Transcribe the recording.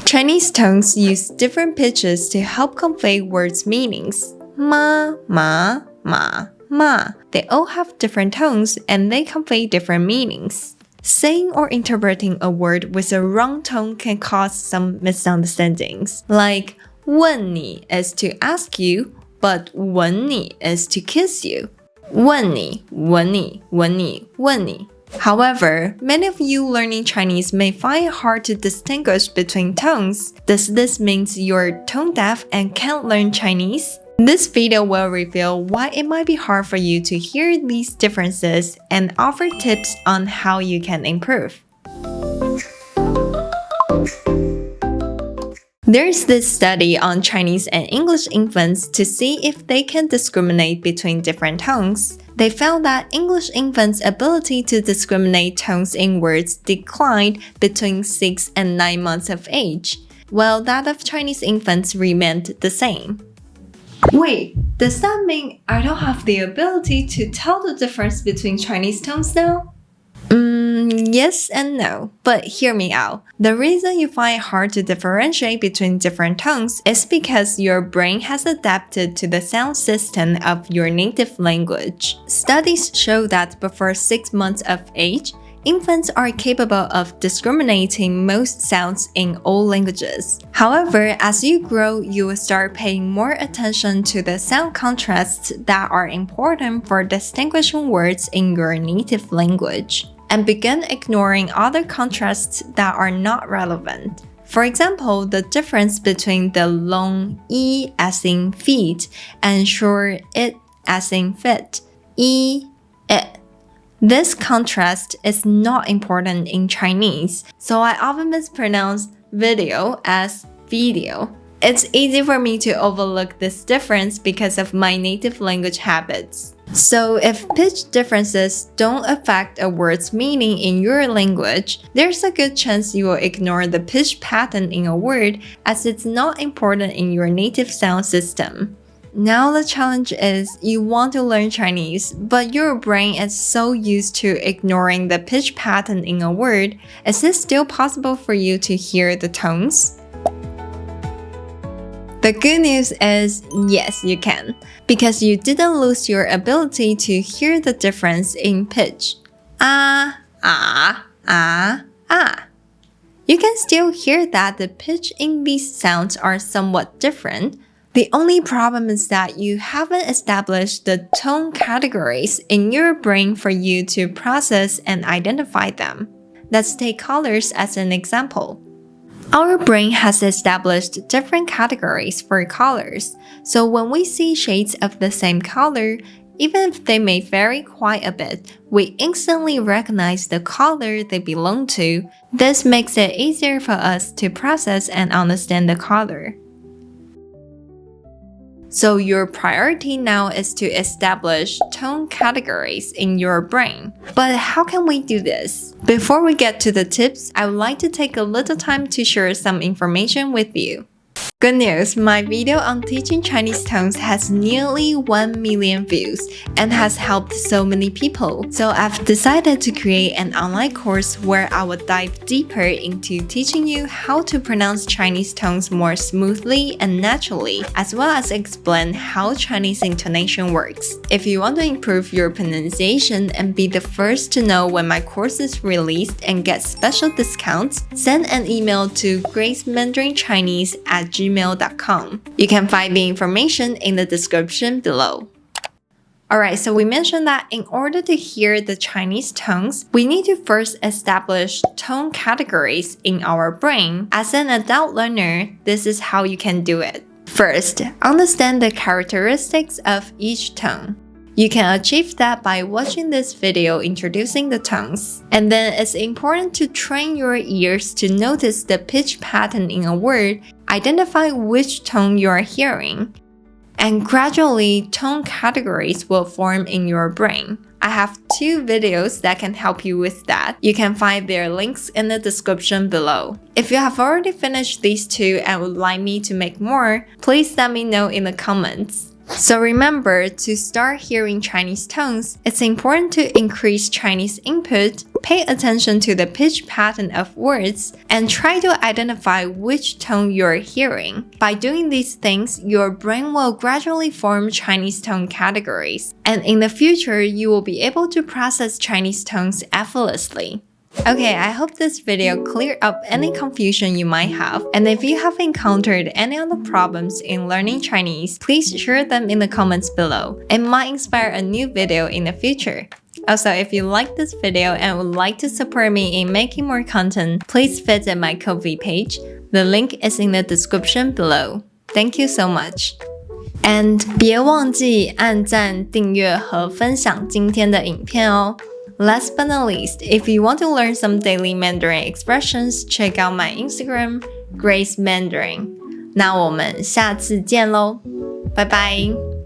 Chinese tongues use different pitches to help convey words' meanings. Ma, ma, ma, ma. They all have different tones and they convey different meanings. Saying or interpreting a word with a wrong tone can cause some misunderstandings. Like, 问你 is to ask you, but 吻你 is to kiss you. 问你, 吻你, 吻你, 吻你. However, many of you learning Chinese may find it hard to distinguish between tones. Does this mean you're tone deaf and can't learn Chinese? This video will reveal why it might be hard for you to hear these differences and offer tips on how you can improve. There's this study on Chinese and English infants to see if they can discriminate between different tones. They found that English infants' ability to discriminate tones in words declined between 6 and 9 months of age, while that of Chinese infants remained the same. Wait, does that mean I don't have the ability to tell the difference between Chinese tones now? Yes and no, but hear me out. The reason you find it hard to differentiate between different tones is because your brain has adapted to the sound system of your native language. Studies show that before 6 months of age, infants are capable of discriminating most sounds in all languages. However, as you grow, you will start paying more attention to the sound contrasts that are important for distinguishing words in your native language, and begin ignoring other contrasts that are not relevant. For example, the difference between the long E as in feet and short it as in fit. E, it. This contrast is not important in Chinese, so I often mispronounce video as video. It's easy for me to overlook this difference because of my native language habits. So if pitch differences don't affect a word's meaning in your language, there's a good chance you will ignore the pitch pattern in a word as it's not important in your native sound system. Now the challenge is you want to learn Chinese, but your brain is so used to ignoring the pitch pattern in a word. Is it still possible for you to hear the tones? The good news is, yes, you can, because you didn't lose your ability to hear the difference in pitch. Ah, ah, ah, ah. You can still hear that the pitch in these sounds are somewhat different. The only problem is that you haven't established the tone categories in your brain for you to process and identify them. Let's take colors as an example. Our brain has established different categories for colors, so when we see shades of the same color, even if they may vary quite a bit, we instantly recognize the color they belong to. This makes it easier for us to process and understand the color. So your priority now is to establish tone categories in your brain. But how can we do this? Before we get to the tips, I would like to take a little time to share some information with you. Good news, my video on teaching Chinese tones has nearly 1 million views and has helped so many people. So I've decided to create an online course where I will dive deeper into teaching you how to pronounce Chinese tones more smoothly and naturally, as well as explain how Chinese intonation works. If you want to improve your pronunciation and be the first to know when my course is released and get special discounts, send an email to gracemandaриnchinese@gmail.com. You can find the information in the description below. Alright, so we mentioned that in order to hear the Chinese tones, we need to first establish tone categories in our brain. As an adult learner, this is how you can do it. First, understand the characteristics of each tone. You can achieve that by watching this video introducing the tones. And then it's important to train your ears to notice the pitch pattern in a word, identify which tone you are hearing, and gradually tone categories will form in your brain. I have 2 videos that can help you with that. You can find their links in the description below. If you have already finished these 2 and would like me to make more, please let me know in the comments. So remember, to start hearing Chinese tones, it's important to increase Chinese input, pay attention to the pitch pattern of words, and try to identify which tone you're hearing. By doing these things, your brain will gradually form Chinese tone categories, and in the future, you will be able to process Chinese tones effortlessly. Okay, I hope this video cleared up any confusion you might have, and if you have encountered any other problems in learning Chinese, please share them in the comments below. It might inspire a new video in the future. Also, if you like this video and would like to support me in making more content, please visit my Ko-fi page. The link is in the description below. Thank you so much. And 别忘记按赞、订阅和分享今天的影片哦。Last but not least, if you want to learn some daily Mandarin expressions, check out my Instagram, Grace Mandarin. 那我们下次见喽，拜拜。